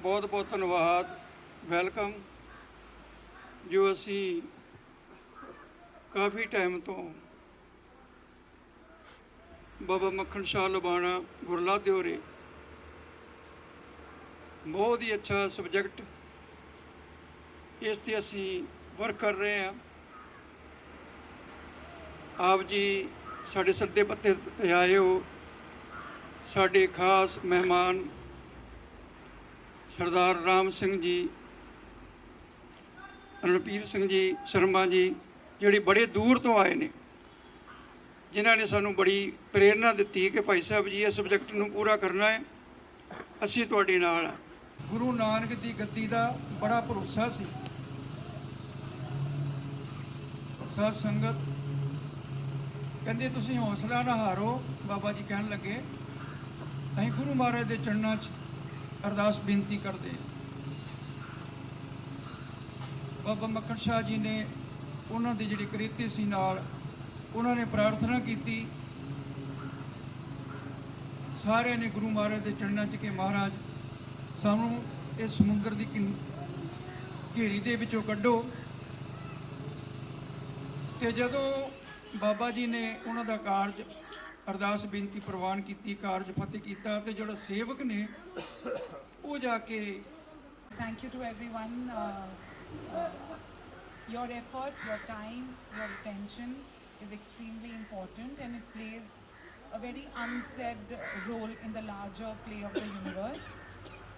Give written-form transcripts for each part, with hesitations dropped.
बहुत बहुत धन्यवाद वैलकम जो असी काफ़ी टाइम तो बाबा मक्खन शाह लुबाना गुरला दिओरे बहुत ही अच्छा सबजैक्ट इस ते असी वर्क कर रहे हैं। आप जी साढ़े सद्दे पत्ते ते आए हो। साढ़े खास मेहमान सरदार राम सिंह जी, रणपीर सिंह जी शर्मा जी जिहड़े बड़े दूर तो आए ने, जिन्हों ने सानू बड़ी प्रेरणा दी कि भाई साहब जी इस सबजैक्ट नूं पूरा करना है, असी तुहाडे नाल आ। गुरु नानक की गद्दी का बड़ा भरोसा सी। साध संगत कहते तुसीं हौसला ना हारो। बाबा जी कहन लगे असीं गुरु महाराज के चरणों च अरदास बेनती करते। बाबा मक्खन शाह जी ने उन्होंने जिहड़ी कृति सी नाल उन्होंने प्रार्थना की, सारे ने गुरु महाराज के चरणों च कि महाराज सानू इस समुद्र की घेरी दे विचों कड्डो। तो जदों बाबा जी ने उन्होंने कारज अरदास बेनती प्रवान की, कारज फतेह किया, तो जोड़ा सेवक ने वो जाके Thank you to everyone. Your effort, your time, your attention is extremely important and it plays a very unsaid role in the larger play of the universe.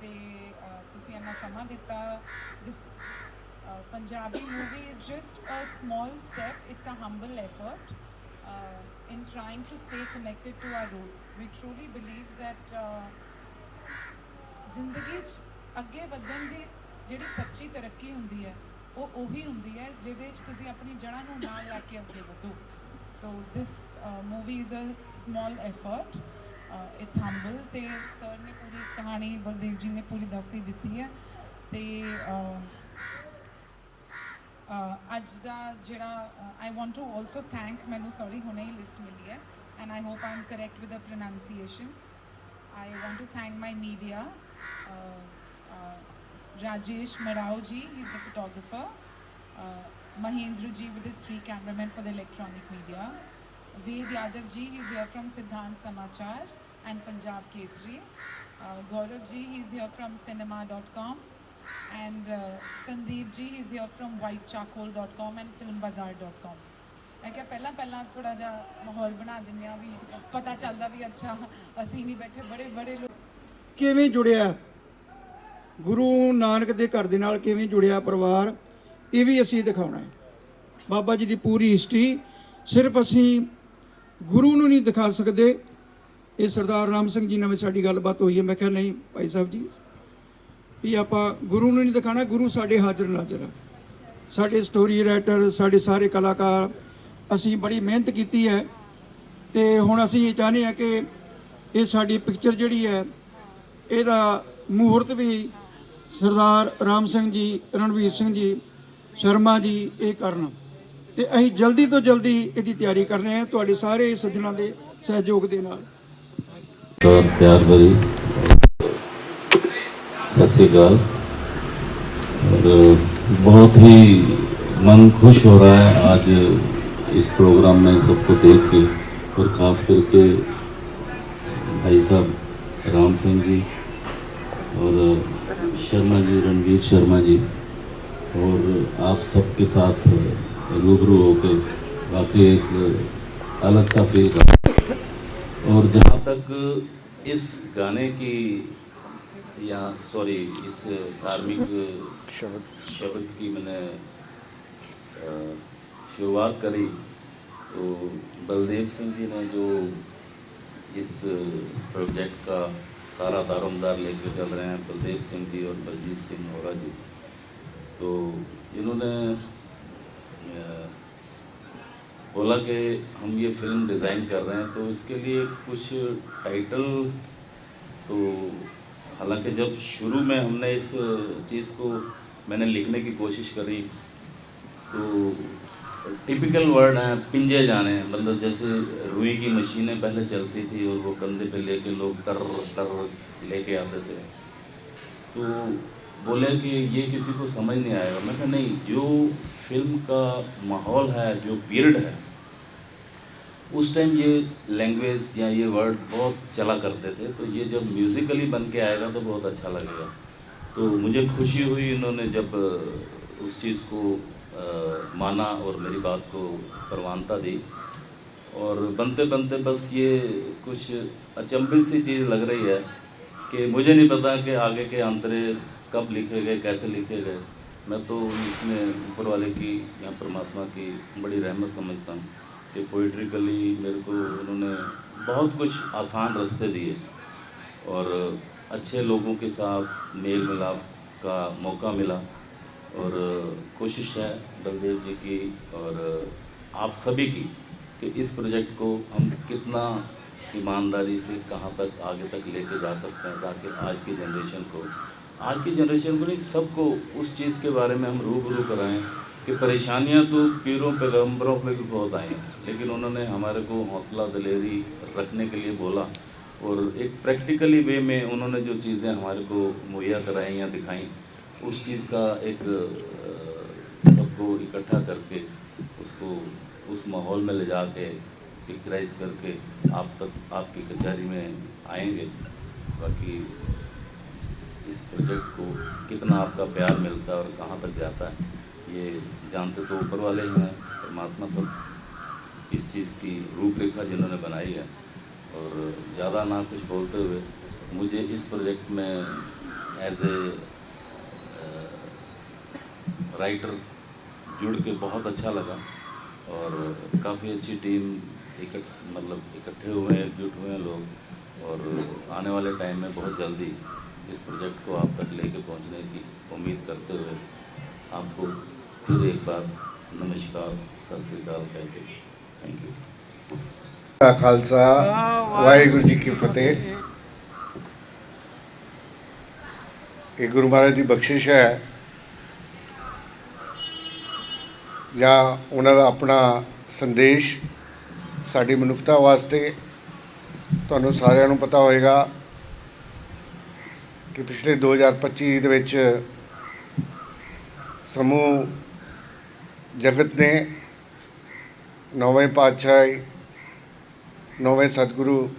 ਤੇ ਤੁਸੀਂ ਇੰਨਾ ਸਮਾਂ ਦਿੱਤਾ। This Punjabi movie is just a small step. It's a humble effort in trying to stay connected to our roots. We truly believe that ਜ਼ਿੰਦਗੀ 'ਚ ਅੱਗੇ ਵਧਣ ਦੀ ਜਿਹੜੀ ਸੱਚੀ ਤਰੱਕੀ ਹੁੰਦੀ ਹੈ ਉਹ ਉਹੀ ਹੁੰਦੀ ਹੈ ਜਿਹਦੇ 'ਚ ਤੁਸੀਂ ਆਪਣੀ ਜੜ੍ਹਾਂ ਨੂੰ ਨਾਲ ਲੈ ਕੇ ਅੱਗੇ ਵਧੋ। So this movie is a small effort, it's humble. ਅਤੇ ਸਰ ਨੇ ਪੂਰੀ ਕਹਾਣੀ ਬਲਦੇਵ ਜੀ ਨੇ ਪੂਰੀ ਦੱਸ ਹੀ ਦਿੱਤੀ ਹੈ। ਅਤੇ ਅੱਜ ਦਾ ਜਿਹੜਾ I want to also thank, ਮੈਨੂੰ ਸੌਰੀ ਹੁਣੇ ਹੀ ਲਿਸਟ ਮਿਲੀ ਹੈ and I hope I am correct with the pronunciations. I want to thank my media, Rajesh Marao ji, he's the photographer, Mahendra ji with his 3 cameramen for the electronic media, Ved Yadav ji, he's here from Siddhant Samachar and Punjab Kesari, Gaurav ji, he's here from cinema.com, and Sandeep ji, he's here from whitecharcoal.com and filmbazaar.com. मैं क्या पहला थोड़ा जा माहौल बना दिंदे आ भी पता चलता भी अच्छा असीं नहीं बैठे बड़े बड़े लोग किवें जुड़िया गुरु नानक के घर दे नाल किवें जुड़िया परिवार, ये भी असीं दिखाउणा है। बाबा जी की पूरी हिस्टरी सिर्फ असीं गुरु नूं नहीं दिखा सकते। ये सरदार राम सिंह जी नाल साडी गलबात हुई है, मैं कहा नहीं भाई साहब जी भी आपां गुरु नूं नहीं दिखाना, गुरु साडे हाज़र नाज़र है। साडे स्टोरी राइटर, साडे सारे कलाकार असीं बड़ी मेहनत की है। तो हुण असीं ये चाहते हैं कि ये साडी पिक्चर जिहड़ी है इहदा मुहूर्त भी सरदार राम सिंह जी, रणवीर सिंह जी शर्मा जी ये करन। तो असीं जल्दी तो जल्दी इसकी तैयारी कर रहे हैं तुहाडे सारे सज्जनां दे सहयोग दे नाल। प्यार भरी सत श्री अकाल। बहुत ही मन खुश हो रहा है आज इस प्रोग्राम में सबको देख के, और ख़ास करके भाई साहब राम सिंह जी और शर्मा जी, रणवीर शर्मा जी, और आप सबके साथ रूबरू होके वाकई एक अलग सा फील रहा। और जहाँ तक इस गाने की या सॉरी इस धार्मिक शब्द की मैंने शुरुआत करी, तो बलदेव सिंह जी ने जो इस प्रोजेक्ट का सारा दारोमदार लेकर चल रहे हैं, बलदेव सिंह जी और बलजीत सिंह होरा जी, तो इन्होंने बोला कि हम ये फिल्म डिज़ाइन कर रहे हैं, तो इसके लिए कुछ टाइटल, तो हालांकि जब शुरू में हमने इस चीज़ को मैंने लिखने की कोशिश करी तो टिपिकल वर्ड हैं पिंजे जाने, मतलब जैसे रुई की मशीनें पहले चलती थी और वो कंधे पे लेके लोग कर लेके आते थे, तो बोले कि ये किसी को समझ नहीं आएगा। मैं कहा नहीं, जो फिल्म का माहौल है, जो पीरियड है, उस टाइम ये लैंग्वेज या ये वर्ड बहुत चला करते थे, तो ये जब म्यूज़िकली बन के आएगा तो बहुत अच्छा लगेगा। तो मुझे खुशी हुई इन्होंने जब उस चीज़ को माना और मेरी बात को प्रवानता दी। और बनते बनते बस ये कुछ अचंभित सी चीज़ लग रही है कि मुझे नहीं पता कि आगे के अंतरे कब लिखे गए, कैसे लिखे गए। मैं तो इसमें ऊपर वाले की या परमात्मा की बड़ी रहमत समझता हूँ कि पोइट्रिकली मेरे को उन्होंने बहुत कुछ आसान रास्ते दिए और अच्छे लोगों के साथ मेल मिलाप का मौका मिला। और कोशिश है बलदेव जी की और आप सभी की कि इस प्रोजेक्ट को हम कितना ईमानदारी से कहाँ तक आगे तक लेके जा सकते हैं, ताकि आज की जनरेशन को नहीं, सबको उस चीज़ के बारे में हम रूबरू कराएं कि परेशानियां तो पीरों पैगंबरों पे भी बहुत आई हैं, लेकिन उन्होंने हमारे को हौसला दिलेरी रखने के लिए बोला और एक प्रैक्टिकली वे में उन्होंने जो चीज़ें हमारे को मुहैया कराई या दिखाई, उस चीज़ का एक सबको इकट्ठा करके उसको उस माहौल में ले जा के पिक्चराइज करके आप तक आपकी कचहरी में आएंगे। बाकी इस प्रोजेक्ट को कितना आपका प्यार मिलता है और कहाँ तक जाता है ये जानते तो ऊपर वाले ही हैं, परमात्मा सब इस चीज़ की रूपरेखा जिन्होंने बनाई है। और ज़्यादा ना कुछ बोलते हुए मुझे इस प्रोजेक्ट में एज ए राइटर जुड़ के बहुत अच्छा लगा और काफ़ी अच्छी टीम इकट्ठे हुए हैं, एकजुट हुए हैं लोग। और आने वाले टाइम में बहुत जल्दी इस प्रोजेक्ट को आप तक लेके पहुंचने की उम्मीद करते हुए आपको फिर एक बार नमस्कार, सत श्री अकाल कहते थैंक यू। खालसा वाहिगुरु जी की फतेह। ये गुरु महाराज की बख्शिश है ਜਾਂ ਉਹਨਾਂ ਦਾ ਆਪਣਾ ਸੰਦੇਸ਼ ਸਾਡੀ ਮਨੁੱਖਤਾ ਵਾਸਤੇ। ਤੁਹਾਨੂੰ ਸਾਰਿਆਂ ਨੂੰ ਪਤਾ ਹੋਏਗਾ ਕਿ ਪਿਛਲੇ 2025 ਦੇ ਵਿੱਚ ਸਮੂਹ ਜਗਤ ਨੇ ਨੌਵੇਂ ਪਾਤਸ਼ਾਹੀ ਨੌਵੇਂ ਸਤਿਗੁਰੂ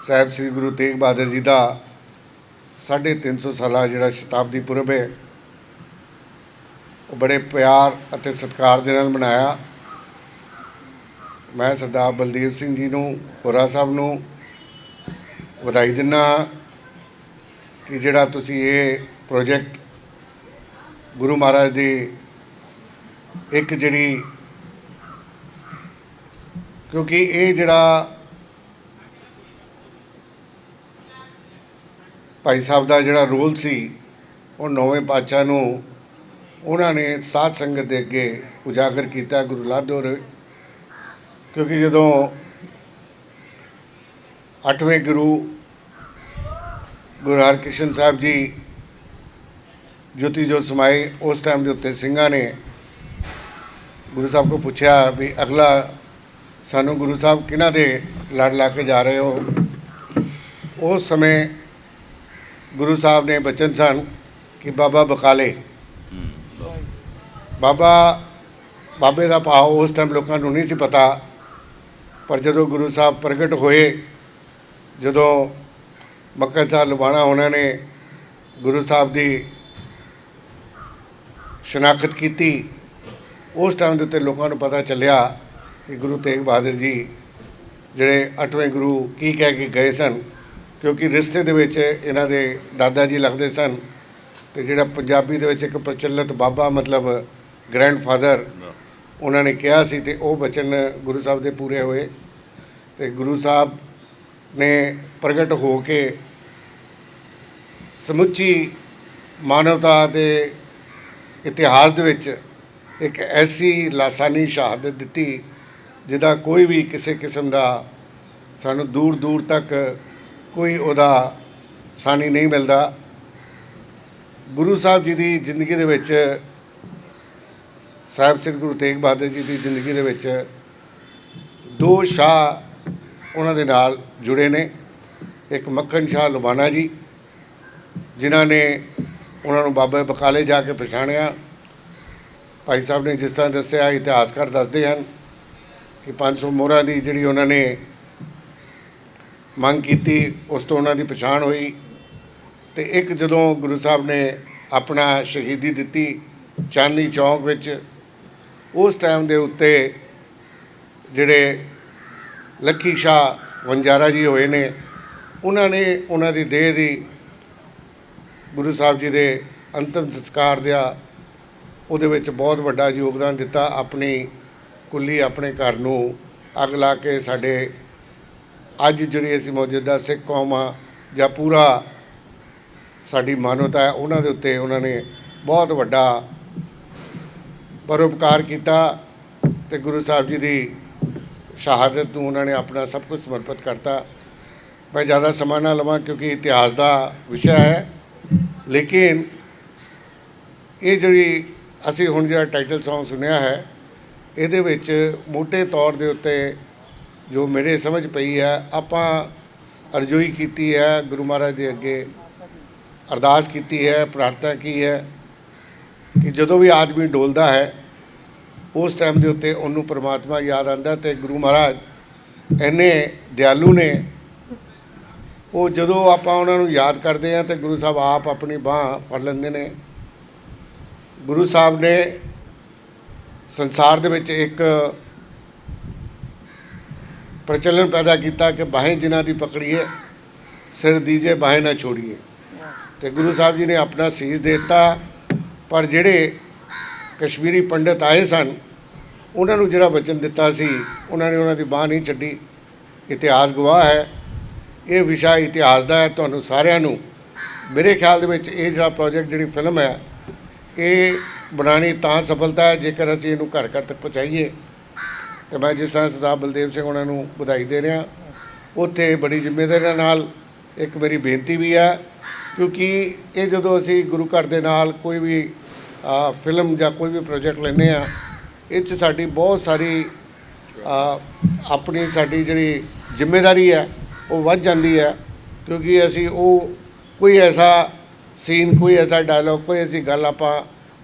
ਸਾਹਿਬ ਸ੍ਰੀ ਗੁਰੂ ਤੇਗ ਬਹਾਦਰ ਜੀ ਦਾ 350 ਸਾਲਾ ਜਿਹੜਾ ਸ਼ਤਾਬਦੀ ਪੁਰਬ ਹੈ ਉਹ ਬੜੇ ਪਿਆਰ ਅਤੇ ਸਤਿਕਾਰ ਦੇ ਨਾਲ ਮਨਾਇਆ। ਮੈਂ ਸਰਦਾਰ ਬਲਦੇਵ ਸਿੰਘ ਜੀ ਨੂੰ, ਹੋਰਾ ਸਾਹਿਬ ਨੂੰ ਵਧਾਈ ਦਿੰਦਾ ਕਿ ਜਿਹੜਾ ਤੁਸੀਂ ਇਹ ਪ੍ਰੋਜੈਕਟ ਗੁਰੂ ਮਹਾਰਾਜ ਦੀ ਇੱਕ ਜਿਹੜੀ, ਕਿਉਂਕਿ ਇਹ ਜਿਹੜਾ ਭਾਈ ਸਾਹਿਬ ਦਾ ਜਿਹੜਾ ਰੋਲ ਸੀ ਉਹ ਨੌਵੇਂ ਪਾਤਸ਼ਾਹ ਨੂੰ ਉਹਨਾਂ ਨੇ ਸਾਧ ਸੰਗਤ ਦੇ ਅੱਗੇ ਉਜਾਗਰ ਕੀਤਾ ਗੁਰੂ ਲਾਧੋਰ। ਕਿਉਂਕਿ ਜਦੋਂ 8ਵੇਂ ਗੁਰੂ ਹਰਕ੍ਰਿਸ਼ਨ ਸਾਹਿਬ ਜੀ ਜੋਤੀ ਜੋਤ ਸਮਾਏ, ਉਸ ਟਾਈਮ ਦੇ ਉੱਤੇ ਸਿੰਘਾਂ ਨੇ ਗੁਰੂ ਸਾਹਿਬ को ਪੁੱਛਿਆ ਵੀ ਅਗਲਾ ਸਾਨੂੰ ਗੁਰੂ ਸਾਹਿਬ ਕਿਹਨਾਂ ਦੇ ਲੜ ਲਾ ਕੇ ਜਾ ਰਹੇ ਹੋ। ਉਸ ਸਮੇਂ ਗੁਰੂ ਸਾਹਿਬ ਨੇ ਬਚਨ ਸਨ ਕਿ ਬਾਬਾ ਬਕਾਲੇ, ਬਾਬੇ ਦਾ ਭਾਵ ਉਸ ਟਾਈਮ ਲੋਕਾਂ ਨੂੰ ਨਹੀਂ ਸੀ ਪਤਾ, ਪਰ ਜਦੋਂ ਗੁਰੂ ਸਾਹਿਬ ਪ੍ਰਗਟ ਹੋਏ, ਜਦੋਂ ਮੱਕੜ ਸਾਹਿਬ ਲੁਬਾਣਾ ਉਹਨਾਂ ਨੇ ਗੁਰੂ ਸਾਹਿਬ ਦੀ ਸ਼ਨਾਖਤ ਕੀਤੀ, ਉਸ ਟਾਈਮ ਦੇ ਉੱਤੇ ਲੋਕਾਂ ਨੂੰ ਪਤਾ ਚੱਲਿਆ ਕਿ ਗੁਰੂ ਤੇਗ ਬਹਾਦਰ ਜੀ ਜਿਹੜੇ 8ਵੇਂ ਗੁਰੂ ਕੀ ਕਹਿ ਕੇ ਗਏ ਸਨ। ਕਿਉਂਕਿ ਰਿਸ਼ਤੇ ਦੇ ਵਿੱਚ ਇਹਨਾਂ ਦੇ ਦਾਦਾ ਜੀ ਲੱਗਦੇ ਸਨ ਅਤੇ ਜਿਹੜਾ ਪੰਜਾਬੀ ਦੇ ਵਿੱਚ ਇੱਕ ਪ੍ਰਚਲਿਤ ਬਾਬਾ ਮਤਲਬ ਗ੍ਰੈਂਡਫਾਦਰ ਉਹਨਾਂ ਨੇ ਕਿਹਾ ਸੀ ਅਤੇ ਉਹ ਬਚਨ ਗੁਰੂ ਸਾਹਿਬ ਦੇ ਪੂਰੇ ਹੋਏ ਅਤੇ ਗੁਰੂ ਸਾਹਿਬ ਨੇ ਪ੍ਰਗਟ ਹੋ ਕੇ ਸਮੁੱਚੀ ਮਾਨਵਤਾ ਦੇ ਇਤਿਹਾਸ ਦੇ ਵਿੱਚ ਇੱਕ ਐਸੀ ਲਾਸਾਨੀ ਸ਼ਹਾਦਤ ਦਿੱਤੀ ਜਿਹਦਾ ਕੋਈ ਵੀ ਕਿਸੇ ਕਿਸਮ ਦਾ ਸਾਨੂੰ ਦੂਰ ਦੂਰ ਤੱਕ ਕੋਈ ਉਹਦਾ ਸਾਨੀ ਨਹੀਂ ਮਿਲਦਾ। ਗੁਰੂ ਸਾਹਿਬ ਜੀ ਦੀ ਜ਼ਿੰਦਗੀ ਦੇ ਵਿੱਚ, ਸਾਹਿਬ ਸ੍ਰੀ ਗੁਰੂ ਤੇਗ ਬਹਾਦਰ ਜੀ ਦੀ ਜ਼ਿੰਦਗੀ ਦੇ ਵਿੱਚ 2 ਸ਼ਾਹ ਉਹਨਾਂ ਦੇ ਨਾਲ ਜੁੜੇ ਨੇ। ਇੱਕ ਮੱਖਣ ਸ਼ਾਹ ਲੁਬਾਣਾ ਜੀ ਜਿਨ੍ਹਾਂ ਨੇ ਉਹਨਾਂ ਨੂੰ ਬਾਬਾ ਬਕਾਲੇ ਜਾ ਕੇ ਪਛਾਣਿਆ। ਭਾਈ ਸਾਹਿਬ ਨੇ ਜਿਸ ਤਰ੍ਹਾਂ ਦੱਸਿਆ, ਇਤਿਹਾਸਕਾਰ ਦੱਸਦੇ ਹਨ ਕਿ 500 ਮੋਹਰਾਂ ਦੀ ਜਿਹੜੀ ਉਹਨਾਂ ਨੇ ਮੰਗ ਕੀਤੀ, ਉਸ ਤੋਂ ਉਹਨਾਂ ਦੀ ਪਛਾਣ ਹੋਈ। ਤੇ ਇੱਕ ਜਦੋਂ ਗੁਰੂ ਸਾਹਿਬ ਨੇ ਆਪਣਾ ਸ਼ਹੀਦੀ ਦਿੱਤੀ ਚਾਂਦਨੀ ਚੌਕ ਵਿੱਚ, ਉਸ ਟਾਈਮ ਦੇ ਉੱਤੇ ਜਿਹੜੇ ਲੱਖੀ ਸ਼ਾਹ ਵਣਜਾਰਾ ਜੀ ਹੋਏ ਨੇ, ਉਹਨਾਂ ਨੇ ਉਹਨਾਂ ਦੀ ਦੇਹ ਦੀ ਗੁਰੂ ਸਾਹਿਬ ਜੀ ਦੇ ਅੰਤਿਮ ਸੰਸਕਾਰ ਦਾ ਉਹਦੇ ਵਿੱਚ ਬਹੁਤ ਵੱਡਾ ਯੋਗਦਾਨ ਦਿੱਤਾ। ਆਪਣੀ ਕੁੱਲੀ ਆਪਣੇ ਘਰ ਨੂੰ ਅੱਗ ਲਾ ਕੇ ਸਾਡੇ ਅੱਜ ਜਿਹੜੀ ਅਸੀਂ ਮੌਜੂਦਾ ਸਿੱਖ ਕੌਮ ਆ ਜਾਂ ਪੂਰਾ ਸਾਡੀ ਮਾਨਵਤਾ ਹੈ, ਉਹਨਾਂ ਦੇ ਉੱਤੇ ਉਹਨਾਂ ਨੇ ਬਹੁਤ ਵੱਡਾ ਪਰਉਪਕਾਰ ਕੀਤਾ ਤੇ ਗੁਰੂ ਸਾਹਿਬ ਜੀ ਦੀ ਸ਼ਹਾਦਤ ਨੂੰ ਉਹਨਾਂ ਨੇ ਆਪਣਾ ਸਭ ਕੁਝ ਸਮਰਪਿਤ ਕਰਤਾ। ਮੈਂ ਜ਼ਿਆਦਾ ਸਮਾਂ ਨਾ ਲਵਾਂ ਕਿਉਂਕਿ ਇਤਿਹਾਸ ਦਾ ਵਿਸ਼ਾ ਹੈ, ਲੇਕਿਨ ਇਹ ਜਿਹੜੀ ਅਸੀਂ ਹੁਣ ਜਿਹੜਾ ਟਾਈਟਲ ਸੌਂਗ ਸੁਣਿਆ ਹੈ, ਇਹਦੇ ਵਿੱਚ ਮੋਟੇ ਤੌਰ ਦੇ ਉੱਤੇ ਜੋ ਮੇਰੇ ਸਮਝ ਪਈ ਹੈ, ਆਪਾਂ ਅਰਜ਼ੋਈ ਕੀਤੀ ਹੈ, ਗੁਰੂ ਮਹਾਰਾਜ ਦੇ ਅੱਗੇ ਅਰਦਾਸ ਕੀਤੀ ਹੈ, ਪ੍ਰਾਰਥਨਾ ਕੀ ਹੈ ਕਿ ਜਦੋਂ ਵੀ ਆਦਮੀ ਡੋਲਦਾ ਹੈ ਉਸ ਟਾਈਮ ਦੇ ਉੱਤੇ ਉਹਨੂੰ ਪਰਮਾਤਮਾ ਯਾਦ ਆਉਂਦਾ। ਤੇ ਗੁਰੂ ਮਹਾਰਾਜ ਇੰਨੇ ਦਿਆਲੂ ਨੇ, ਉਹ ਜਦੋਂ ਆਪਾਂ ਉਹਨਾਂ ਨੂੰ ਯਾਦ ਕਰਦੇ ਹਾਂ ਤੇ ਗੁਰੂ ਸਾਹਿਬ ਆਪ ਆਪਣੀ ਬਾਂਹ ਫੜ ਲੈਂਦੇ ਨੇ। ਗੁਰੂ ਸਾਹਿਬ ਨੇ ਸੰਸਾਰ ਦੇ ਵਿੱਚ ਇੱਕ ਪ੍ਰਚਲਨ ਪੈਦਾ ਕੀਤਾ ਕਿ ਬਾहें ਜਿਨ੍ਹਾਂ ਦੀ ਪਕੜੀਏ ਸਿਰ ਦੀਜੇ ਬਾहें ਨਾ ਛੋੜੀਏ। ਤੇ ਗੁਰੂ ਸਾਹਿਬ ਜੀ ਨੇ ਆਪਣਾ ਸੀਸ ਦੇ ਦਿੱਤਾ, ਪਰ ਜਿਹੜੇ ਕਸ਼ਮੀਰੀ ਪੰਡਤ ਆਏ ਸਨ ਉਹਨਾਂ ਨੂੰ ਜਿਹੜਾ ਵਚਨ ਦਿੱਤਾ ਸੀ, ਉਹਨਾਂ ਨੇ ਉਹਨਾਂ ਦੀ ਬਾਂਹ ਨਹੀਂ ਛੱਡੀ। ਇਤਿਹਾਸ ਗਵਾਹ ਹੈ, ਇਹ ਵਿਸ਼ਾ ਇਤਿਹਾਸ ਦਾ ਹੈ। ਤੁਹਾਨੂੰ ਸਾਰਿਆਂ ਨੂੰ ਮੇਰੇ ਖਿਆਲ ਦੇ ਵਿੱਚ ਇਹ ਜਿਹੜਾ ਪ੍ਰੋਜੈਕਟ, ਜਿਹੜੀ ਫਿਲਮ ਹੈ, ਇਹ ਬਣਾਉਣੀ ਤਾਂ ਸਫਲਤਾ ਹੈ ਜੇਕਰ ਅਸੀਂ ਇਹਨੂੰ ਘਰ ਘਰ ਤੱਕ ਪਹੁੰਚਾਈਏ। ਤੇ ਮੈਂ ਜਿਸ ਤਰ੍ਹਾਂ ਸਰਦਾਰ ਬਲਦੇਵ ਸਿੰਘ ਉਹਨਾਂ ਨੂੰ ਵਧਾਈ ਦੇ ਰਿਹਾ, ਉੱਥੇ ਬੜੀ ਜ਼ਿੰਮੇਵਾਰੀ ਨਾਲ ਇੱਕ ਮੇਰੀ ਬੇਨਤੀ ਵੀ ਹੈ, ਕਿਉਂਕਿ ਇਹ ਜਦੋਂ ਅਸੀਂ ਗੁਰੂ ਘਰ ਦੇ ਨਾਲ ਕੋਈ ਵੀ ਫਿਲਮ ਜਾਂ ਕੋਈ ਵੀ ਪ੍ਰੋਜੈਕਟ ਲੈਂਦੇ ਹਾਂ, ਇਹ 'ਚ ਸਾਡੀ ਬਹੁਤ ਸਾਰੀ ਆਪਣੀ ਸਾਡੀ ਜਿਹੜੀ ਜ਼ਿੰਮੇਵਾਰੀ ਹੈ ਉਹ ਵੱਧ ਜਾਂਦੀ ਹੈ, ਕਿਉਂਕਿ ਅਸੀਂ ਉਹ ਕੋਈ ਐਸਾ ਸੀਨ, ਕੋਈ ਐਸਾ ਡਾਇਲੋਗ, ਕੋਈ ਐਸੀ ਗੱਲ ਆਪਾਂ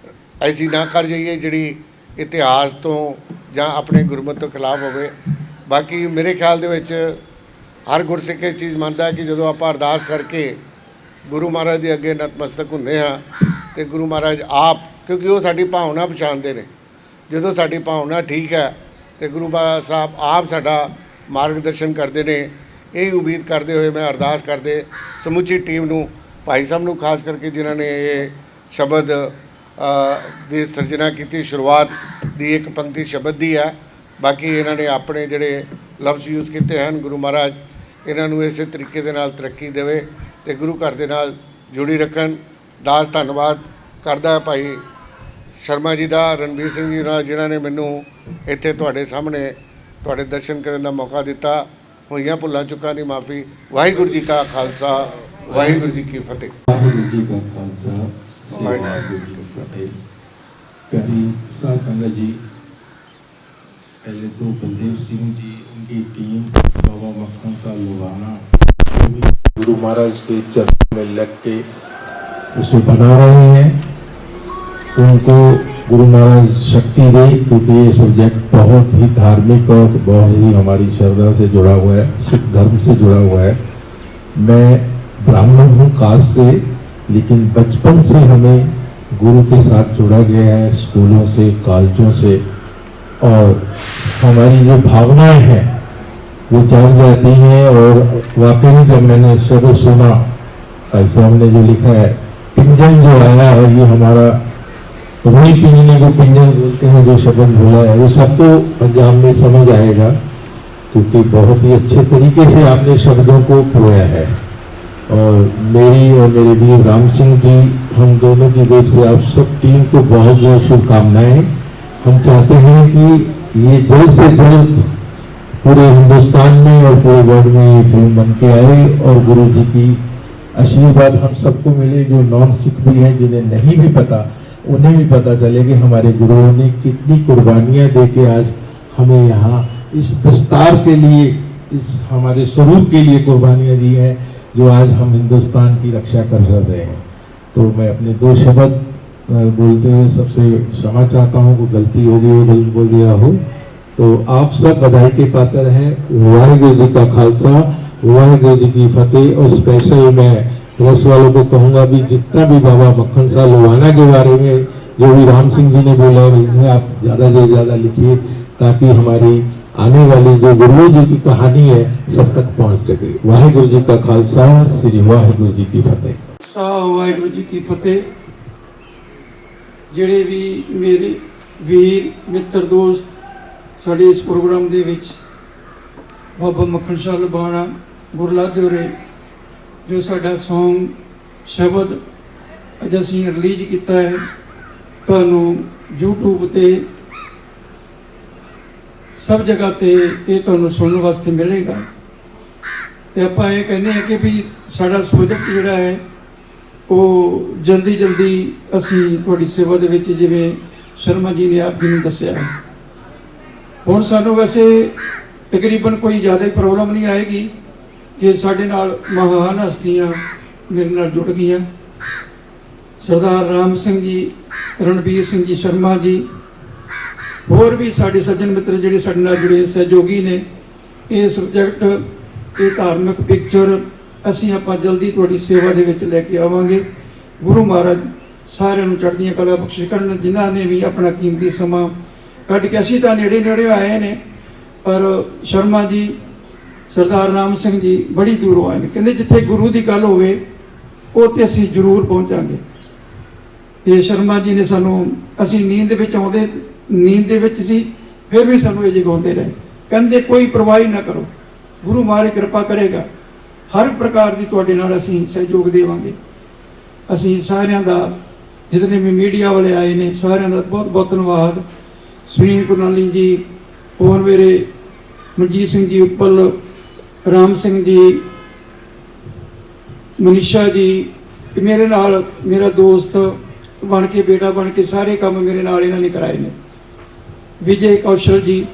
ਐਸੀ ਨਾ ਕਰ ਜਾਈਏ ਜਿਹੜੀ ਇਤਿਹਾਸ ਤੋਂ ਜਾਂ ਆਪਣੇ ਗੁਰਮਤ ਤੋਂ ਖਿਲਾਫ ਹੋਵੇ। ਬਾਕੀ ਮੇਰੇ ਖਿਆਲ ਦੇ ਵਿੱਚ ਹਰ ਗੁਰਸਿੱਖ ਇਹ ਚੀਜ਼ ਮੰਨਦਾ ਹੈ ਕਿ ਜਦੋਂ ਆਪਾਂ ਅਰਦਾਸ ਕਰਕੇ ਗੁਰੂ ਮਹਾਰਾਜ ਦੇ ਅੱਗੇ ਨਤਮਸਤਕ ਹੁੰਦੇ ਹਾਂ ਤੇ ਗੁਰੂ ਮਹਾਰਾਜ ਆਪ, ਕਿਉਂਕਿ ਉਹ ਸਾਡੀ ਭਾਵਨਾ ਪਛਾਣਦੇ ਨੇ, ਜਦੋਂ ਸਾਡੀ ਭਾਵਨਾ ਠੀਕ ਹੈ ਤੇ ਗੁਰੂ ਬਾਬਾ ਸਾਹਿਬ ਆਪ ਸਾਡਾ ਮਾਰਗਦਰਸ਼ਨ ਕਰਦੇ ਨੇ। ਇਹ ਉਮੀਦ ਕਰਦੇ ਹੋਏ ਮੈਂ ਅਰਦਾਸ ਕਰਦੇ ਸਮੁੱਚੀ ਟੀਮ ਨੂੰ, ਭਾਈ ਸਾਹਿਬ ਨੂੰ ਖਾਸ ਕਰਕੇ ਜਿਨ੍ਹਾਂ ਨੇ ਇਹ ਸ਼ਬਦ ਦੀ ਸਿਰਜਣਾ ਕੀਤੀ, ਸ਼ੁਰੂਆਤ ਦੀ ਇੱਕ ਪੰਕਤੀ ਸ਼ਬਦ ਦੀ ਹੈ, ਬਾਕੀ ਇਹਨਾਂ ਨੇ ਆਪਣੇ ਜਿਹੜੇ ਲਫ਼ਜ਼ ਯੂਜ਼ ਕੀਤੇ ਹਨ। ਗੁਰੂ ਮਹਾਰਾਜ ਇਹਨਾਂ ਨੂੰ ਇਸੇ ਤਰੀਕੇ ਦੇ ਨਾਲ ਤਰੱਕੀ ਦੇਵੇ ਤੇ ਗੁਰੂ ਘਰ ਦੇ ਨਾਲ ਜੁੜੀ ਰੱਖਣ। ਦਾਸ ਧੰਨਵਾਦ ਕਰਦਾ ਭਾਈ ਸ਼ਰਮਾ ਜੀ ਦਾ, ਰਣਬੀਰ ਸਿੰਘ ਜੀ ਨਾਲ, ਜਿਨ੍ਹਾਂ ਨੇ ਮੈਨੂੰ ਇੱਥੇ ਤੁਹਾਡੇ ਸਾਹਮਣੇ ਤੁਹਾਡੇ ਦਰਸ਼ਨ ਕਰਨ ਦਾ ਮੌਕਾ ਦਿੱਤਾ। ਹੋਈਆਂ ਭੁੱਲਾਂ ਚੁੱਕਾਂ ਦੀ ਮਾफ़ी। ਵਾਹਿਗੁਰੂ ਜੀ ਕਾ ਖਾਲਸਾ, ਵਾਹਿਗੁਰੂ ਜੀ ਕੀ ਫਤਿਹ। वाहिगुरु जी का खालसा, वाहिगुरु जी की फतेह। प्यारी साध संगत जी, पहले तो बलदेव सिंह जी, उनकी टीम, बाबा मक्खन का लुभाना, गुरु महाराज के चरणों में लग के उसे बना रहे हैं। उनको गुरु महाराज शक्ति दे, क्योंकि ये सब्जेक्ट बहुत ही धार्मिक और बहुत ही हमारी श्रद्धा से जुड़ा हुआ है, सिख धर्म से जुड़ा हुआ है। मैं ब्राह्मण हूँ कास्ट से, लेकिन बचपन से हमें गुरु के साथ जोड़ा गया है, स्कूलों से, कॉलेजों से, और हमारी जो भावनाएं हैं वो जाग जाती हैं। और वाकई में जब मैंने शब्द सुना, भाई साहब ने जो लिखा है, पिंजन जो आया है, ये हमारा वही पिंजने को पिंजन बोलते हैं, जो शब्द बोला है वो सबको पंजाब में समझ आएगा, क्योंकि बहुत ही अच्छे तरीके से आपने शब्दों को परोया है। और मेरी और मेरे वीर राम सिंह जी, हम दोनों की तरफ से आप सब टीम को बहुत बहुत शुभकामनाएं। हम चाहते हैं कि ये जल्द से जल्द पूरे हिंदुस्तान में और पूरे वर्ल्ड में ये फिल्म बन के आए और गुरु जी की आशीर्वाद हम सबको मिले, जो नॉन सिख भी हैं, जिन्हें नहीं भी पता उन्हें भी पता चले कि हमारे गुरुओं ने कितनी कुर्बानियां दे के आज हमें यहाँ इस दस्तार के लिए, इस हमारे स्वरूप के लिए कुर्बानियां दी हैं। जो आज हम हिंदुस्तान की रक्षा कर रहे हैं। तो मैं अपने दो शब्द बोलते हुए सबसे क्षमा चाहता हूँ, को गलती हो गई हो, गलत बोल दिया हो तो आप सब बधाई के पात्र हैं। वाहिगुरु जी का खालसा, वाहिगुरु जी की फतेह। और स्पेशल मैं प्रेस वालों को कहूँगा भी जितना भी बाबा मक्खन शाह लोहाना के बारे में जो भी राम सिंह जी ने बोला है आप ज़्यादा से ज़्यादा लिखिए, ताकि हमारी आने वाली जो गुरु जी की कहानी है सब तक पहुँच सके। वाहिगुरु जी का खालसा, श्री वाहिगुरु जी की फतेह। वाहिगुरु जी की फतेह। ਜਿਹੜੇ ਵੀ ਮੇਰੇ ਵੀਰ ਮਿੱਤਰ ਦੋਸਤ ਸਾਡੇ ਇਸ ਪ੍ਰੋਗਰਾਮ ਦੇ ਵਿੱਚ ਬਾਬਾ ਮੱਖਣ ਸ਼ਾਹ ਲੁਬਾਣਾ ਗੁਰਲਾਦੇ ਹੋਰੇ ਜੋ ਸਾਡਾ ਸੌਂਗ ਸ਼ਬਦ ਅੱਜ ਅਸੀਂ ਰਿਲੀਜ਼ ਕੀਤਾ ਹੈ, ਤੁਹਾਨੂੰ YouTube ਤੇ ਸਭ ਜਗ੍ਹਾ ਤੇ ਇਹ ਤੁਹਾਨੂੰ ਸੁਣਨ ਵਾਸਤੇ ਮਿਲੇਗਾ। ਤੇ ਆਪਾਂ ਇਹ ਕਹਿੰਦੇ ਹਾਂ ਕਿ ਵੀ ਸਾਡਾ ਪ੍ਰੋਜੈਕਟ ਜਿਹੜਾ ਹੈ ਉਹ ਜਲਦੀ ਜਲਦੀ ਅਸੀਂ ਤੁਹਾਡੀ ਸੇਵਾ ਦੇ ਵਿੱਚ, ਜਿਵੇਂ ਸ਼ਰਮਾ ਜੀ ਨੇ ਆਪ ਜੀ ਨੂੰ ਦੱਸਿਆ ਹੈ, ਹੁਣ ਸਾਨੂੰ ਵੈਸੇ ਤਕਰੀਬਨ ਕੋਈ ਜ਼ਿਆਦਾ ਪ੍ਰੋਬਲਮ ਨਹੀਂ ਆਏਗੀ ਕਿ ਸਾਡੇ ਨਾਲ ਮਹਾਨ ਹਸਤੀਆਂ ਮੇਰੇ ਨਾਲ ਜੁੜ ਗਈਆਂ। ਸਰਦਾਰ ਰਾਮ ਸਿੰਘ ਜੀ, ਰਣਬੀਰ ਸਿੰਘ ਜੀ ਸ਼ਰਮਾ ਜੀ, ਹੋਰ ਵੀ ਸਾਡੇ ਸੱਜਣ ਮਿੱਤਰ ਜਿਹੜੇ ਸਾਡੇ ਨਾਲ ਜੁੜੇ ਸਹਿਯੋਗੀ ਨੇ। ਇਹ ਪ੍ਰੋਜੈਕਟ, ਇਹ ਧਾਰਮਿਕ ਪਿਕਚਰ ਅਸੀਂ ਆਪਾਂ ਜਲਦੀ ਤੁਹਾਡੀ ਸੇਵਾ ਦੇ ਵਿੱਚ ਲੈ ਕੇ ਆਵਾਂਗੇ। ਗੁਰੂ ਮਹਾਰਾਜ ਸਾਰਿਆਂ ਨੂੰ ਚੜ੍ਹਦੀਆਂ ਕਲਾ ਬਖਸ਼ਿਸ਼ ਕਰਨ, ਜਿਨ੍ਹਾਂ ਨੇ ਵੀ ਆਪਣਾ ਕੀਮਤੀ ਸਮਾਂ ਕੱਢ ਕੇ, ਅਸੀਂ ਤਾਂ ਨੇੜੇ ਨੇੜੇ ਆਏ ਨੇ ਪਰ ਸ਼ਰਮਾ ਜੀ, ਸਰਦਾਰ ਰਾਮ ਸਿੰਘ ਜੀ ਬੜੀ ਦੂਰੋਂ ਆਏ ਨੇ। ਕਹਿੰਦੇ ਜਿੱਥੇ ਗੁਰੂ ਦੀ ਗੱਲ ਹੋਵੇ ਉੱਥੇ ਅਸੀਂ ਜ਼ਰੂਰ ਪਹੁੰਚਾਂਗੇ। ਤੇ ਸ਼ਰਮਾ ਜੀ ਨੇ ਸਾਨੂੰ, ਅਸੀਂ ਨੀਂਦ ਦੇ ਵਿੱਚ ਆਉਂਦੇ, ਨੀਂਦ ਦੇ ਵਿੱਚ ਸੀ ਫਿਰ ਵੀ ਸਾਨੂੰ ਇਹ ਜਗਾਉਂਦੇ ਰਹੇ, ਕਹਿੰਦੇ ਕੋਈ ਪਰਵਾਹ ਨਾ ਕਰੋ, ਗੁਰੂ ਮਹਾਰਾਜ ਕਿਰਪਾ ਕਰੇਗਾ, ਹਰ ਪ੍ਰਕਾਰ ਦੀ ਤੁਹਾਡੇ ਨਾਲ ਅਸੀਂ ਸਹਿਯੋਗ ਦੇਵਾਂਗੇ। ਅਸੀਂ ਸਾਰਿਆਂ ਦਾ, ਜਿਤਨੇ ਵੀ ਮੀਡੀਆ ਵਾਲੇ ਆਏ ਨੇ ਸਾਰਿਆਂ ਦਾ ਬਹੁਤ ਬਹੁਤ ਧੰਨਵਾਦ। ਸੁਨੀਲ ਕੁਨਾਲੀ ਜੀ, ਹੋਰ ਮੇਰੇ ਮਨਜੀਤ ਸਿੰਘ ਜੀ ਉੱਪਲ, ਰਾਮ ਸਿੰਘ ਜੀ, ਮਨੀਸ਼ਾ ਜੀ, ਮੇਰੇ ਨਾਲ ਮੇਰਾ ਦੋਸਤ ਬਣ ਕੇ, ਬੇਟਾ ਬਣ ਕੇ ਸਾਰੇ ਕੰਮ ਮੇਰੇ ਨਾਲ ਇਹਨਾਂ ਨੇ ਕਰਾਏ ਨੇ। ਵਿਜੇ ਕੌਸ਼ਲ ਜੀ,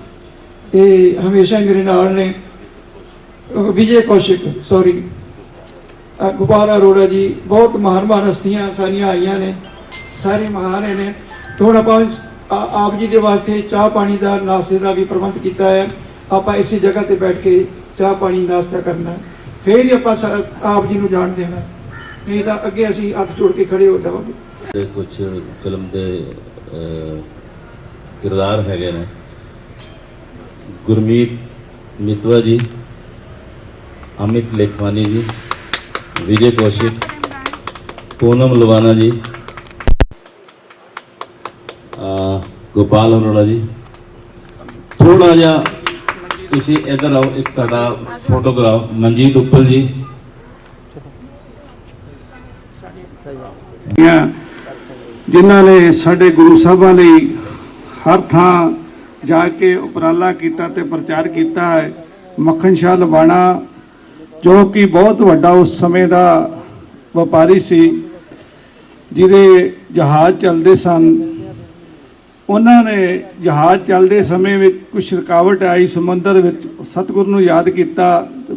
ਇਹ ਹਮੇਸ਼ਾ ਹੀ ਮੇਰੇ ਨਾਲ ਨੇ। ਵਿਜੇ ਕੌਸ਼ਿਕ, ਸੌਰੀ, ਗੋਪਾਲ ਅਰੋੜਾ ਜੀ, ਬਹੁਤ ਮਹਾਨ ਹਸਤੀਆਂ ਸਾਰੀਆਂ ਆਈਆਂ ਨੇ, ਸਾਰੇ ਮਹਾਨ ਨੇ। ਹੁਣ ਆਪਾਂ ਆਪ ਜੀ ਦੇ ਵਾਸਤੇ ਚਾਹ ਪਾਣੀ ਦਾ, ਨਾਸ਼ਤੇ ਦਾ ਵੀ ਪ੍ਰਬੰਧ ਕੀਤਾ ਹੈ। ਆਪਾਂ ਇਸੇ ਜਗ੍ਹਾ ਤੇ ਬੈਠ ਕੇ ਚਾਹ ਪਾਣੀ ਨਾਸ਼ਤਾ ਕਰਨਾ, ਫਿਰ ਹੀ ਆਪਾਂ ਆਪ ਜੀ ਨੂੰ ਜਾਣ ਦੇਣਾ, ਨਹੀਂ ਤਾਂ ਅੱਗੇ ਅਸੀਂ ਹੱਥ ਜੋੜ ਕੇ ਖੜੇ ਹੋ ਜਾਵਾਂਗੇ। ਕੁਝ ਫਿਲਮ ਦੇ ਕਿਰਦਾਰ ਹੈਗੇ ਨੇ, ਗੁਰਮੀਤ ਮਿਤਵਾ ਜੀ, अमित लेखवानी जी, विजय कौशिक, पूनम लवाना जी, गोपाल अरोड़ा जी। थोड़ा जा तुसी इधर आओ, एक ताड़ा फोटोग्राफ, मनजीत उपल जी। जिन्हां ने साडे गुरु साहबां लई हर थां जाके उपराला कीता ते प्रचार कीता है। मक्खन शाह लबाणा जो कि बहुत वड्डा उस समय का व्यापारी सी, जिहदे जहाज़ चलते सन, उन्होंने जहाज़ चलते समय में कुछ रुकावट आई समुद्र में, सतगुरु नूं याद किया,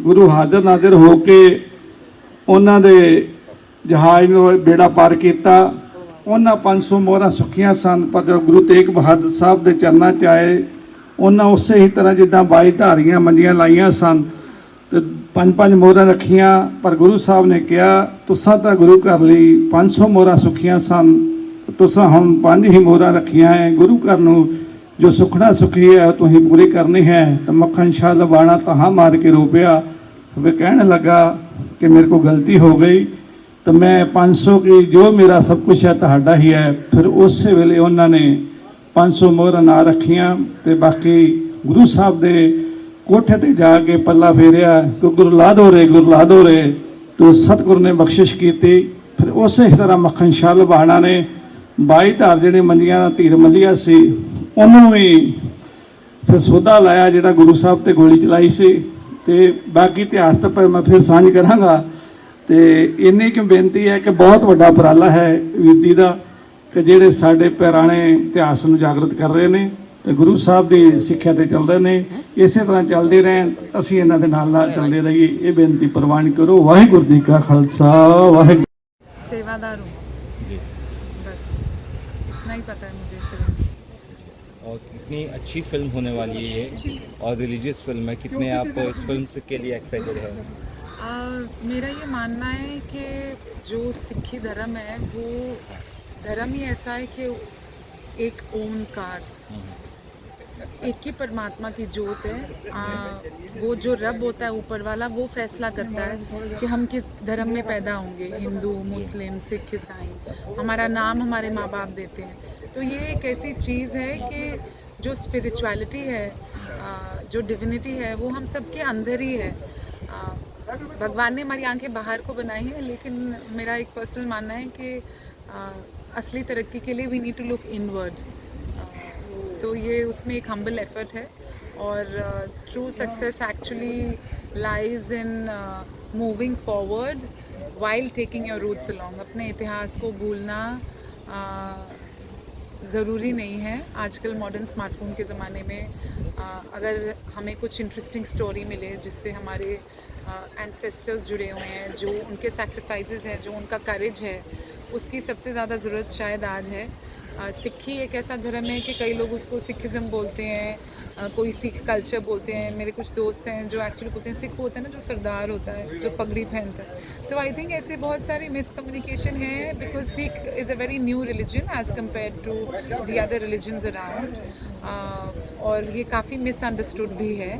गुरु हाजिर नाजिर हो के उन्होंने जहाज़ नूं बेड़ा पार किया। उन्होंने 500 मोहरां सुखियां सन, पर जो गुरु तेग बहादुर साहब के चरणों च आए, उन्होंने उस ही तरह जिद्दां 22 धारियां मंजियां लाइयां सन तो 5-5 मोहरां रखियां। पर गुरु साहब ने कहा तुसां तां गुरु घर लई 500 मोहरां सुखियां सन, तुसां हुण 5 ही मोहरां रखियां है। गुरु घर नूं जो सुखना सुखी है तुसीं पूरी करनी है। तो मक्खन शाह लबाणा तहां मार के रो पिया, फिर कहने लगा कि मेरे को गलती हो गई, तो मैं 500 की जो मेरा सब कुछ है तुहाडा ही है। फिर उस वेले उन्होंने 500 मोहरां ना रखियां ते बाकी गुरु साहब दे कोठे ते जाके पल्ला फेरिया कि गुरु ला दो रे, तो सतगुरु ने बख्शिश की। फिर उस तरह मक्खन शाह लबाणा ने 22 धार जिहड़े मंजियां धीर मलिया सी उन्होंने भी फिर सौदा लाया जिहड़ा गुरु साहब ते गोली चलाई सी। ते बाकी इतिहास तो पर मैं फिर सांझ करांगा। तो इन्नी की बेनती है कि बहुत वड्डा उपराला है वीर जी का कि जिहड़े साडे पुराने इतिहास नूं जागृत कर रहे हैं। ਤੇ ਗੁਰੂ ਸਾਹਿਬ ਦੀ ਸਿੱਖਿਆ ਤੇ ਚੱਲਦੇ ਨੇ। ਇਸੇ ਤਰ੍ਹਾਂ ਚੱਲਦੇ ਰਹਿਣ, ਅਸੀਂ ਇਹਨਾਂ ਦੇ ਨਾਲ ਚੱਲਦੇ ਰਹੀਏ, ਇਹ ਬੇਨਤੀ ਪ੍ਰਵਾਨ ਕਰੋ। ਵਾਹਿਗੁਰੂ ਜੀ ਕਾ ਖਾਲਸਾ, ਵਾਹਿਗੁਰੂ। सेवादार हूँ जी। बस इतना ही पता है मुझे फिल्म। और कितनी अच्छी फिल्म होने वाली है ये, और रिलीजियस फिल्म है, कितने आप इस फिल्म से के लिए एक्साइटेड है? मेरा ये मानना है कि जो सिखी धर्म है वो धर्म ही ऐसा है कि एक ओंकार, एक ही परमात्मा की जोत है। वो जो रब होता है ऊपर वाला, वो फैसला करता है कि हम किस धर्म में पैदा होंगे, हिंदू, मुस्लिम, सिख, ईसाई। हमारा नाम हमारे माँ बाप देते हैं। तो ये एक ऐसी चीज़ है कि जो स्पिरिचुअलिटी है, जो डिविनिटी है, वो हम सबके अंदर ही है। भगवान ने हमारी आंखें बाहर को बनाई हैं, लेकिन मेरा एक पर्सनल मानना है कि असली तरक्की के लिए we need to look inward. तो ये उसमें एक हम्बल एफर्ट है, और true success actually lies in moving forward while taking your roots along. अपने इतिहास को भूलना ज़रूरी नहीं है। आजकल मॉडर्न स्मार्टफोन के ज़माने में अगर हमें कुछ इंटरेस्टिंग स्टोरी मिले जिससे हमारे एंसेस्टर्स जुड़े हुए हैं, जो उनके सैक्रिफाइसेस हैं, जो उनका करेज है, उसकी सबसे ज़्यादा ज़रूरत शायद आज है। सिक्खी एक ऐसा धर्म है कि कई लोग उसको सिखिज़म बोलते हैं, कोई सिख कल्चर बोलते हैं। मेरे कुछ दोस्त हैं जो एक्चुअली बोलते हैं सिख होता है ना, जो सरदार होता है, जो पगड़ी पहनता है। तो आई थिंक ऐसे बहुत सारी मिसकम्युनिकेशन है, because Sikh is a very new religion as compare to the other religions around, और ये काफ़ी मिसअंडरस्टूड भी है।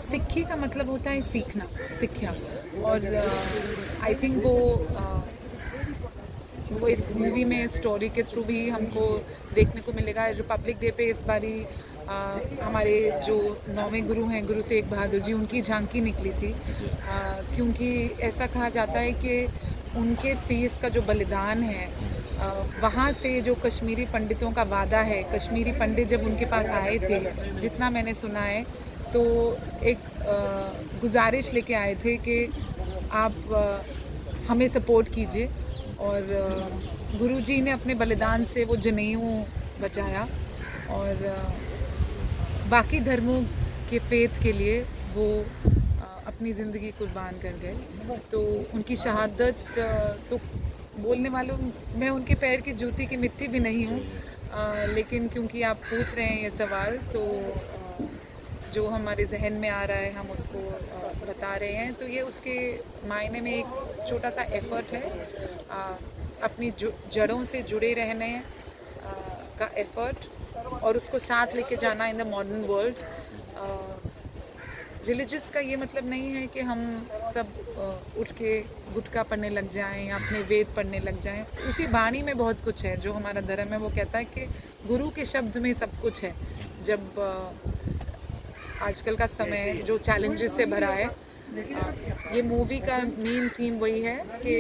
सिक्खी का मतलब होता है सीखना, सिक्ख्या, और आई थिंक वो इस मूवी में स्टोरी के थ्रू भी हमको देखने को मिलेगा। रिपब्लिक डे पे इस बारी हमारे जो 9वें गुरु हैं, गुरु तेग बहादुर जी, उनकी झांकी निकली थी, क्योंकि ऐसा कहा जाता है कि उनके सीस का जो बलिदान है, वहाँ से जो कश्मीरी पंडितों का वादा है, कश्मीरी पंडित जब उनके पास आए थे, जितना मैंने सुना है, तो एक गुजारिश लेके आए थे कि आप हमें सपोर्ट कीजिए, और गुरुजी ने अपने बलिदान से वो जनेऊ बचाया, और बाकी धर्मों के फेथ के लिए वो अपनी ज़िंदगी कुर्बान कर गए। तो उनकी शहादत तो बोलने वालों, मैं उनके पैर की जूती की मिट्टी भी नहीं हूँ, लेकिन क्योंकि आप पूछ रहे हैं ये सवाल, तो जो हमारे जहन में आ रहा है हम उसको बता रहे हैं। तो ये उसके मायने में एक छोटा सा एफ़र्ट है, अपनी जड़ों से जुड़े रहने का एफ़र्ट, और उसको साथ लेके जाना in the modern world. Religious का ये मतलब नहीं है कि हम सब उठ के गुटखा पढ़ने लग जाएं या अपने वेद पढ़ने लग जाएं। उसी वाणी में बहुत कुछ है। जो हमारा धर्म है वो कहता है कि गुरु के शब्द में सब कुछ है। जब आजकल का समय जो चैलेंजेस से भरा है, ये मूवी का मेन थीम वही है कि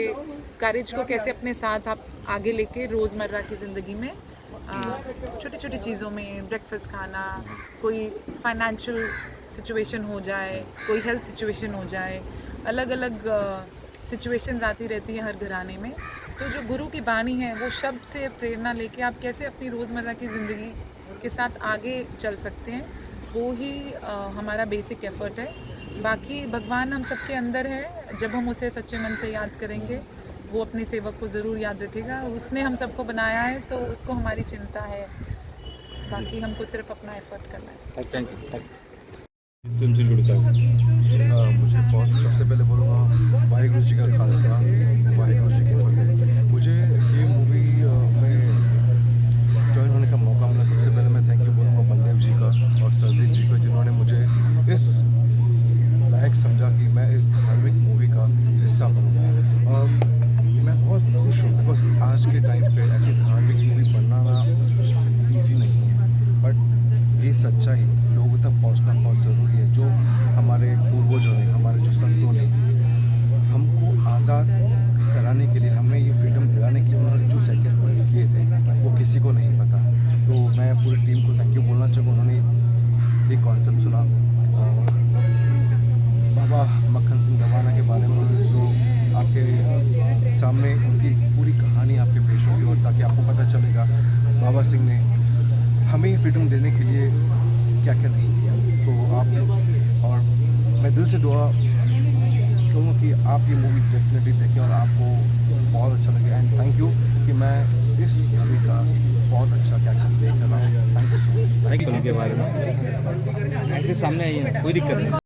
करेज को कैसे अपने साथ आप आगे लेके रोज़मर्रा की ज़िंदगी में छोटी छोटी चीज़ों में, ब्रेकफास्ट खाना, कोई फाइनेंशियल सिचुएशन हो जाए, कोई हेल्थ सिचुएशन हो जाए, अलग अलग सिचुएशंस आती रहती हैं हर घराने में। तो जो गुरु की बानी है, वो शब्द से प्रेरणा लेके आप कैसे अपनी रोज़मर्रा की ज़िंदगी के साथ आगे चल सकते हैं, वो ही हमारा बेसिक एफ़र्ट है। बाकी भगवान हम सबके अंदर है। जब हम उसे सच्चे मन से याद करेंगे, वो अपने सेवक को ज़रूर याद रखेगा। उसने हम सबको बनाया है, तो उसको हमारी चिंता है। बाकी हमको सिर्फ अपना एफ़र्ट करना है। Thank you. इस फिल्म से जुड़ता है मुझे बहुत, सबसे पहले बोलूँगा वाहिगुरु जी का खालसा, वाहिगुरु जी की फतेह। मुझे ये मूवी में ज्वाइन होने का मौका मिला। सबसे पहले मैं थैंक यू बोलूँगा बलदेव जी का और सरदीप जी को, जिन्होंने मुझे इस लायक समझा कि मैं इस धार्मिक मूवी का हिस्सा बनूँगा। मैं बहुत खुश हूँ, बिकॉज आज के टाइम पे ऐसी धार्मिक मूवी बनना ईजी नहीं है, बट ये सच्चाई लोगों तक पहुंचना बहुत ज़रूरी है। जो हमारे पूर्वजों ने, हमारे जो संतों ने हमको आज़ाद कराने के लिए, हमें ये फ्रीडम दिलाने के लिए उन्होंने जो सेक्रीफाइस किए थे, वो किसी को नहीं पता। तो मैं पूरी टीम को थैंक यू बोलना चाहूँगा। उन्होंने एक कॉन्सेप्ट सुना, बाबा मक्खन सिंह दवाना के बारे में, जो आपके सामने उनकी पूरी कहानी आपके पेश होगी, और ताकि आपको पता चलेगा बाबा सिंह ने हमें ये फ्रीडम देने के लिए क्या क्या नहीं किया। सो आप और मैं दिल से दुआ कहूँगा कि आप ये मूवी डेफिनेटली देखें और आपको बहुत अच्छा लगे। एंड थैंक यू कि मैं इस मूवी का बहुत अच्छा क्या देख रहा हूँ। Thank you so much. Film के बारे में ऐसे सामने आइए ना, कोई दिक्कत नहीं।